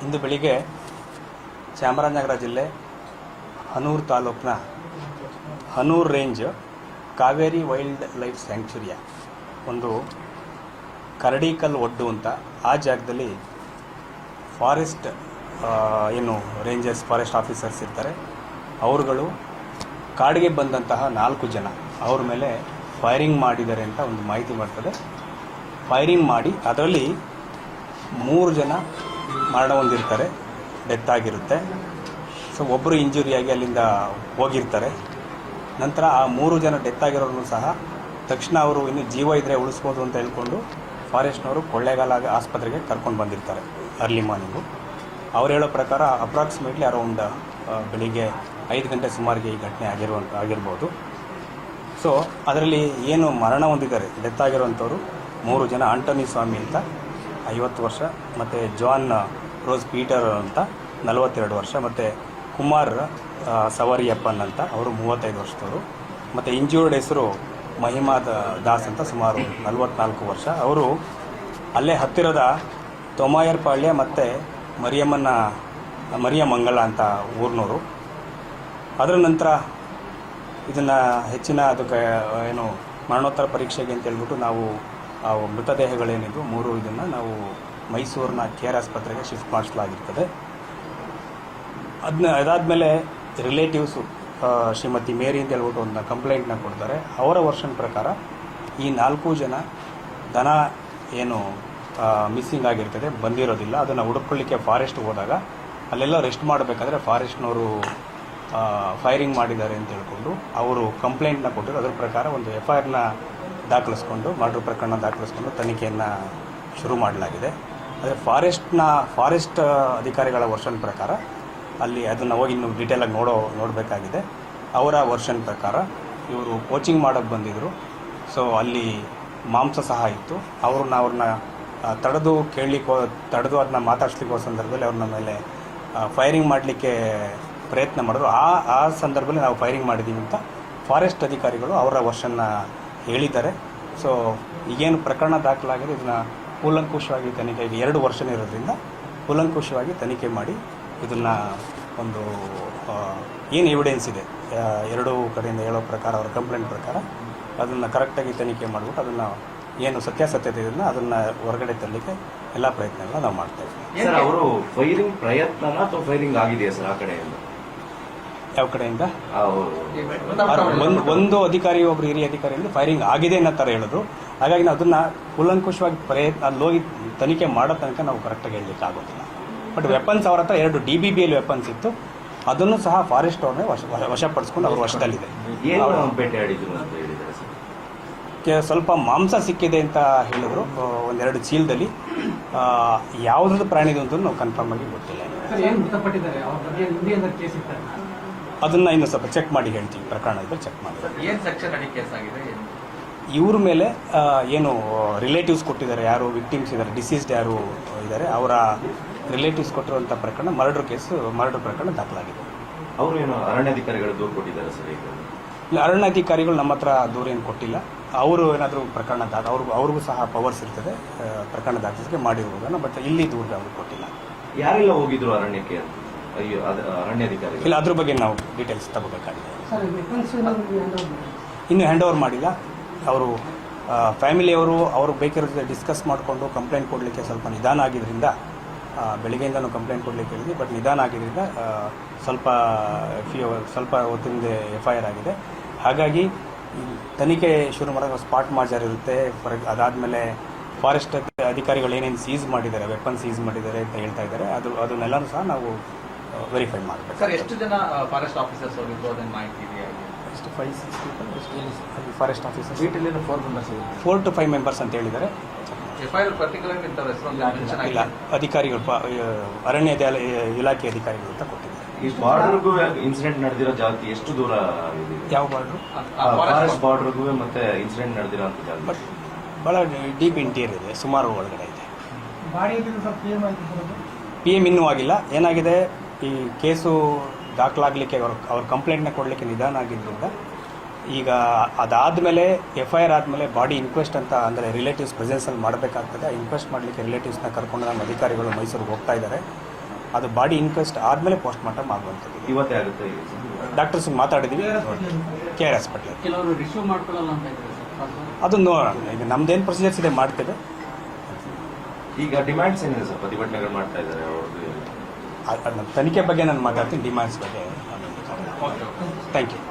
ಇಂದು ಬೆಳಿಗ್ಗೆ ಚಾಮರಾಜನಗರ ಜಿಲ್ಲೆ ಹನೂರು ತಾಲೂಕಿನ Hanur range Kaveri wildlife ಸ್ಯಾಂಕ್ಚುರಿಯ ಒಂದು ಕರಡಿಕಲ್ ಒಡ್ಡು ಅಂತ ಆ ಜಾಗದಲ್ಲಿ ಫಾರೆಸ್ಟ್ ಏನು ರೇಂಜರ್ಸ್ ಫಾರೆಸ್ಟ್ ಆಫೀಸರ್ಸ್ ಇರ್ತಾರೆ ಅವರುಗಳು ಕಾಡಿಗೆ ಬಂದಂತಹ 4 ಜನ ಅವ್ರ ಮೇಲೆ ಫೈರಿಂಗ್ ಮಾಡಿದ್ದಾರೆ ಅಂತ ಒಂದು ಮಾಹಿತಿ ಬರ್ತದೆ. ಫೈರಿಂಗ್ ಮಾಡಿ ಅದರಲ್ಲಿ 3 ಜನ ಮರಣ ಹೊಂದಿರ್ತಾರೆ, ಡೆತ್ ಆಗಿರುತ್ತೆ. ಸೊ ಒಬ್ಬರು ಇಂಜುರಿಯಾಗಿ ಅಲ್ಲಿಂದ ಹೋಗಿರ್ತಾರೆ. ನಂತರ ಆ 3 ಜನ ಡೆತ್ ಆಗಿರೋರನ್ನು ಸಹ ತಕ್ಷಣ ಅವರು ಇನ್ನು ಜೀವ ಇದ್ದರೆ ಉಳಿಸ್ಬೋದು ಅಂತ ಹೇಳ್ಕೊಂಡು ಫಾರೆಸ್ಟ್ನವರು ಕೊಳ್ಳೇಗಾಲ ಆಸ್ಪತ್ರೆಗೆ ಕರ್ಕೊಂಡು ಬಂದಿರ್ತಾರೆ ಅರ್ಲಿ ಮಾರ್ನಿಂಗು. ಅವ್ರು ಹೇಳೋ ಪ್ರಕಾರ ಅಪ್ರಾಕ್ಸಿಮೇಟ್ಲಿ ಅರೌಂಡ್ ಬೆಳಿಗ್ಗೆ 5 ಗಂಟೆ ಸುಮಾರಿಗೆ ಈ ಘಟನೆ ಆಗಿರ್ಬೋದು. ಸೊ ಅದರಲ್ಲಿ ಏನು ಮರಣ ಹೊಂದಿದ್ದಾರೆ ಡೆತ್ ಆಗಿರುವಂಥವ್ರು 3 ಜನ, ಆಂಟೋನಿ ಸ್ವಾಮಿ ಅಂತ 50 ವರ್ಷ, ಮತ್ತು ಜಾನ್ ರೋಸ್ ಪೀಟರ್ ಅಂತ 42 ವರ್ಷ, ಮತ್ತು ಕುಮಾರ್ ಸವರಿಯಪ್ಪನ್ ಅಂತ ಅವರು 35 ವರ್ಷದವರು, ಮತ್ತು ಇಂಜೂರ್ಡ್ ಹೆಸರು ಮಹಿಮಾ ದಾಸ್ ಅಂತ ಸುಮಾರು 44 ವರ್ಷ. ಅವರು ಅಲ್ಲೇ ಹತ್ತಿರದ ತೊಮಾಯರ್ಪಾಳ್ಯ ಮತ್ತು ಮರಿಯಮಂಗಲ ಅಂತ ಊರಿನವರು. ಅದರ ನಂತರ ಇದನ್ನು ಹೆಚ್ಚಿನ ಅದಕ್ಕೆ ಏನು ಮರಣೋತ್ತರ ಪರೀಕ್ಷೆಗೆ ಅಂತ ಹೇಳ್ಬಿಟ್ಟು ನಾವು ಆ ಮೃತದೇಹಗಳೇನಿದ್ದು 3 ಇದನ್ನು ನಾವು ಮೈಸೂರಿನ ಕೇರ್ ಆಸ್ಪತ್ರೆಗೆ ಶಿಫ್ಟ್ ಮಾಡಿಸಲಾಗಿರ್ತದೆ. ಅದಾದಮೇಲೆ ರಿಲೇಟಿವ್ಸು ಶ್ರೀಮತಿ ಮೇರಿ ಅಂತ ಹೇಳ್ಬಿಟ್ಟು ಒಂದು ಕಂಪ್ಲೇಂಟ್ನ ಕೊಡ್ತಾರೆ. ಅವರ ವರ್ಷನ್ ಪ್ರಕಾರ ಈ 4 ಜನ ದನ ಏನು ಮಿಸ್ಸಿಂಗ್ ಆಗಿರ್ತದೆ, ಬಂದಿರೋದಿಲ್ಲ, ಅದನ್ನು ಹುಡುಕೊಳ್ಳಿಕ್ಕೆ ಫಾರೆಸ್ಟ್ ಹೋದಾಗ ಅಲ್ಲೆಲ್ಲ ರೆಸ್ಟ್ ಮಾಡಬೇಕಾದ್ರೆ ಫಾರೆಸ್ಟ್ನವರು ಫೈರಿಂಗ್ ಮಾಡಿದ್ದಾರೆ ಅಂತ ಹೇಳ್ಕೊಂಡು ಅವರು ಕಂಪ್ಲೇಂಟ್ನ ಕೊಟ್ಟರು. ಅದರ ಪ್ರಕಾರ ಒಂದು FIRನ ದಾಖಲಿಸ್ಕೊಂಡು ಮರ್ಡರ್ ಪ್ರಕರಣ ದಾಖಲಿಸ್ಕೊಂಡು ತನಿಖೆಯನ್ನು ಶುರು ಮಾಡಲಾಗಿದೆ. ಆದರೆ ಫಾರೆಸ್ಟ್ ಅಧಿಕಾರಿಗಳ ವರ್ಷನ್ ಪ್ರಕಾರ ಅಲ್ಲಿ ಅದನ್ನು ಹೋಗಿ ಇನ್ನೂ ಡೀಟೇಲಾಗಿ ನೋಡಬೇಕಾಗಿದೆ. ಅವರ ವರ್ಷನ್ ಪ್ರಕಾರ ಇವರು ಕೋಚಿಂಗ್ ಮಾಡೋಕ್ಕೆ ಬಂದಿದ್ದರು. ಸೊ ಅಲ್ಲಿ ಮಾಂಸ ಸಹ ಇತ್ತು. ಅವ್ರನ್ನ ತಡೆದು ಅದನ್ನ ಮಾತಾಡಿಸ್ಲಿಕ್ಕೆ ಸಂದರ್ಭದಲ್ಲಿ ಅವ್ರನ್ನ ಮೇಲೆ ಫೈರಿಂಗ್ ಮಾಡಲಿಕ್ಕೆ ಪ್ರಯತ್ನ ಮಾಡಿದ್ರು. ಆ ಸಂದರ್ಭದಲ್ಲಿ ನಾವು ಫೈರಿಂಗ್ ಮಾಡಿದ್ದೀವಿ ಅಂತ ಫಾರೆಸ್ಟ್ ಅಧಿಕಾರಿಗಳು ಅವರ ವರ್ಷನ್ನ ಹೇಳಿದ್ದಾರೆ. ಸೊ ಈಗೇನು ಪ್ರಕರಣ ದಾಖಲಾಗಿದೆ ಇದನ್ನು ಕೂಲಂಕುಷವಾಗಿ ತನಿಖೆಗೆ 2 ವರ್ಷ ಇರೋದ್ರಿಂದ ಕೂಲಂಕುಷವಾಗಿ ತನಿಖೆ ಮಾಡಿ ಇದನ್ನು ಒಂದು ಏನು ಎವಿಡೆನ್ಸ್ ಇದೆ 2 ಕಡೆಯಿಂದ ಹೇಳೋ ಪ್ರಕಾರ ಅವರ ಕಂಪ್ಲೇಂಟ್ ಪ್ರಕಾರ ಅದನ್ನು ಕರೆಕ್ಟಾಗಿ ತನಿಖೆ ಮಾಡಿಬಿಟ್ಟು ಅದನ್ನು ಏನು ಸತ್ಯಾಸತ್ಯತೆ ಇದನ್ನು ಅದನ್ನು ಹೊರಗಡೆ ತರಲಿಕ್ಕೆ ಎಲ್ಲ ಪ್ರಯತ್ನಗಳನ್ನ ನಾವು ಮಾಡ್ತೇವೆ. ಸರ್, ಅವರು ಫೈರಿಂಗ್ ಪ್ರಯತ್ನನ ಅಥವಾ ಫೈರಿಂಗ್ ಆಗಿದೆಯಾ ಸರ್ ಆ ಕಡೆಯಿಂದ? ಯಾವ ಕಡೆಯಿಂದ? ಒಂದು ಅಧಿಕಾರಿ, ಒಬ್ಬರು ಹಿರಿಯ ಅಧಿಕಾರಿಯಿಂದ ಫೈರಿಂಗ್ ಆಗಿದೆ ಅನ್ನೋ ಥರ ಹೇಳಿದ್ರು. ಹಾಗಾಗಿ ನಾವು ಅದನ್ನು ಕೂಲಂಕುಷವಾಗಿ ಅಲ್ಲಿ ಹೋಗಿ ತನಿಖೆ ಮಾಡೋ ತನಕ ನಾವು ಕರೆಕ್ಟಾಗಿ ಹೇಳಲಿಕ್ಕೆ ಆಗೋದಿಲ್ಲ. ಬಟ್ ವೆಪನ್ಸ್ ಅವ್ರ ಹತ್ರ 2 DBBL ವೆಪನ್ಸ್ ಇತ್ತು. ಅದನ್ನು ಸಹ ಫಾರೆಸ್ಟ್ ಅವ್ರನ್ನೇ ವಶಪಡಿಸ್ಕೊಂಡು ಅವ್ರ ವಶದಲ್ಲಿದೆ. ಸ್ವಲ್ಪ ಮಾಂಸ ಸಿಕ್ಕಿದೆ ಅಂತ ಹೇಳಿದ್ರು, 1-2 ಚೀಲದಲ್ಲಿ. ಯಾವುದ್ರದ್ದು ಪ್ರಾಣಿದು ಅಂತ ನಾವು ಕನ್ಫರ್ಮ್ ಆಗಿ ಗೊತ್ತಿಲ್ಲ. ಅದನ್ನು ಇನ್ನು ಸ್ವಲ್ಪ ಚೆಕ್ ಮಾಡಿ ಹೇಳ್ತೀವಿ, ಪ್ರಕರಣ ಇದ್ದರೆ ಚೆಕ್ ಮಾಡಿ. ಇವ್ರ ಮೇಲೆ ಏನು ರಿಲೇಟಿವ್ಸ್ ಕೊಟ್ಟಿದ್ದಾರೆ, ಯಾರು ವಿಕ್ಟಿಮ್ಸ್ ಇದ್ದಾರೆ, ಡಿಸೀಸ್ಡ್ ಯಾರು ಇದ್ದಾರೆ, ಅವರ ರಿಲೇಟಿವ್ಸ್ ಕೊಟ್ಟಿರುವಂಥ ಪ್ರಕರಣ ಮರ್ಡರ್ ಪ್ರಕರಣ ದಾಖಲಾಗಿದೆ. ಅವರು ಏನು ಅರಣ್ಯಾಧಿಕಾರಿಗಳು ದೂರು ಕೊಟ್ಟಿದ್ದಾರೆ ಸರ್? ಇಲ್ಲ, ಅರಣ್ಯಾಧಿಕಾರಿಗಳು ನಮ್ಮ ಹತ್ರ ದೂರ ಏನು ಕೊಟ್ಟಿಲ್ಲ. ಅವರು ಏನಾದರೂ ಪ್ರಕರಣ ಅವ್ರಿಗೂ ಸಹ ಪವರ್ಸ್ ಇರ್ತದೆ ಪ್ರಕರಣ ದಾಖಲಿಸಿಕೆ ಮಾಡಿರುವುದನ್ನು. ಬಟ್ ಇಲ್ಲಿ ದೂರ ಅವರು ಕೊಟ್ಟಿಲ್ಲ. ಯಾರೆಲ್ಲ ಹೋಗಿದ್ರು ಅರಣ್ಯಕ್ಕೆ? ಅರಣ್ಯಾಧಿಕಾರಿ ಇಲ್ಲ, ಅದ್ರ ಬಗ್ಗೆ ನಾವು ಡೀಟೇಲ್ಸ್ ತಗೋಬೇಕಾಗಿದೆ. ಇನ್ನೂ ಹ್ಯಾಂಡ್ ಓವರ್ ಮಾಡಿಲ್ಲ. ಅವರು ಫ್ಯಾಮಿಲಿಯವರು ಅವ್ರಿಗೆ ಬೇಕಿರೋದು ಡಿಸ್ಕಸ್ ಮಾಡಿಕೊಂಡು ಕಂಪ್ಲೇಂಟ್ ಕೊಡಲಿಕ್ಕೆ ಸ್ವಲ್ಪ ನಿಧಾನ ಆಗಿದ್ದರಿಂದ, ಬೆಳಿಗ್ಗೆಯಿಂದನೂ ಕಂಪ್ಲೇಂಟ್ ಕೊಡಲಿಕ್ಕೆ ಹೇಳಿದ್ವಿ. ಬಟ್ ನಿಧಾನ ಆಗಿದ್ದರಿಂದ ಸ್ವಲ್ಪ ಹೊತ್ತಿಂದ FIR ಆಗಿದೆ. ಹಾಗಾಗಿ ತನಿಖೆ ಶುರು ಮಾಡೋದು ಸ್ಪಾಟ್ ಮಾರ್ಜರ್ ಇರುತ್ತೆ. ಅದಾದಮೇಲೆ ಫಾರೆಸ್ಟ್ ಅಧಿಕಾರಿಗಳು ಏನೇನು ಸೀಸ್ ಮಾಡಿದ್ದಾರೆ, ವೆಪನ್ ಸೀಸ್ ಮಾಡಿದ್ದಾರೆ ಅಂತ ಹೇಳ್ತಾ ಇದ್ದಾರೆ. ಅದನ್ನೆಲ್ಲನೂ ಸಹ ನಾವು ವೆರಿಫೈ ಮಾಡಬೇಕು. ಸರ್, ಎಷ್ಟು ಜನ ಫಾರೆಸ್ಟ್ ಆಫೀಸರ್ಸ್ ಹೋಗಿದ್ದು ಅದನ್ನು ಮಾಹಿತಿ ಇದೆಯಾ? 5-6 people forest officers. 4 to 5 members ಅಂತ ಹೇಳಿದ್ದಾರೆ. ಇಲ್ಲ, ಅಧಿಕಾರಿಗಳು ಅರಣ್ಯ ಇಲಾಖೆ ಅಧಿಕಾರಿಗಳು ಅಂತ ಕೊಟ್ಟಿದ್ದಾರೆ. ಈ ಬಾರ್ಡರ್ಗೂ ಇನ್ಸಿಡೆಂಟ್ ನಡೆದಿರೋ ಜಾಗಕ್ಕೆ ಎಷ್ಟು ದೂರ ಇದೆ? ಯಾವ ಬಾರ್ಡ್ರು? ಫಾರೆಸ್ಟ್ ಬಾರ್ಡರ್ಗೂ ಮತ್ತೆ ಇನ್ಸಿಡೆಂಟ್ ನಡೆದಿರೋ ಅಂತ ಜಾಗ ಬಟ್ ಭಾಳ ಡೀಪ್ ಇಂಟೀರಿಯರ್ ಇದೆ, ಸುಮಾರು ಒಳಗಡೆ ಇದೆ. PM ಇನ್ನೂ ಆಗಿಲ್ಲ. ಏನಾಗಿದೆ, ಈ ಕೇಸು ದಾಖಲಾಗಲಿಕ್ಕೆ ಅವ್ರ ಕಂಪ್ಲೇಂಟ್ನ ಕೊಡಲಿಕ್ಕೆ ನಿಧಾನ ಆಗಿದ್ದರಿಂದ ಈಗ ಅದಾದಮೇಲೆ FIR ಆದಮೇಲೆ ಬಾಡಿ ಇನ್ಕ್ವೆಸ್ಟ್ ಅಂತ ಅಂದರೆ ರಿಲೇಟಿವ್ಸ್ ಪ್ರೆಸೆನ್ಸಲ್ಲಿ ಮಾಡಬೇಕಾಗ್ತದೆ. ಇನ್ಕ್ವೆಸ್ಟ್ ಮಾಡಲಿಕ್ಕೆ ರಿಲೇಟಿವ್ಸ್ನ ಕರ್ಕೊಂಡು ನಮ್ಮ ಅಧಿಕಾರಿಗಳು ಮೈಸೂರಿಗೆ ಹೋಗ್ತಾ ಇದ್ದಾರೆ. ಅದು ಬಾಡಿ ಇನ್ಕ್ವೆಸ್ಟ್ ಆದಮೇಲೆ ಪೋಸ್ಟ್ ಮಾರ್ಟಮ್ ಆಗುವಂಥದ್ದು. ಇವತ್ತೇ ಆಗುತ್ತೆ ಡಾಕ್ಟರ್ಸ್ ಮಾತಾಡಿದ್ದೀವಿ, ಕೆ ಆರ್ ಹಾಸ್ಪಿಟ್ಲಲ್ಲಿ. ಕೆಲವರು ರಿಸೀವ್ ಮಾಡ್ಕೊಳ್ಳಲ್ಲ ಅಂತ ಇದ್ದಾರೆ ಸರ್. ಅದು ನೋಡೋಣ, ಈಗ ನಮ್ದೇನು ಪ್ರೊಸೀಜರ್ಸ್ ಇದೆ ಮಾಡ್ತೇವೆ. ಈಗ ಡಿಮ್ಯಾಂಡ್ಸ್ ಏನಿದೆ ಸರ್? ಪ್ರತಿಭಟನೆಗಳು ಮಾಡ್ತಾ ಇದ್ದಾರೆ ಅವ್ರದ್ದು. ತನಿಖೆ ಬಗ್ಗೆ ನಾನು ಮಾತಾಡ್ತೀನಿ, ಡಿಮ್ಯಾಂಡ್ಸ್ ಬಗ್ಗೆ. Thank you.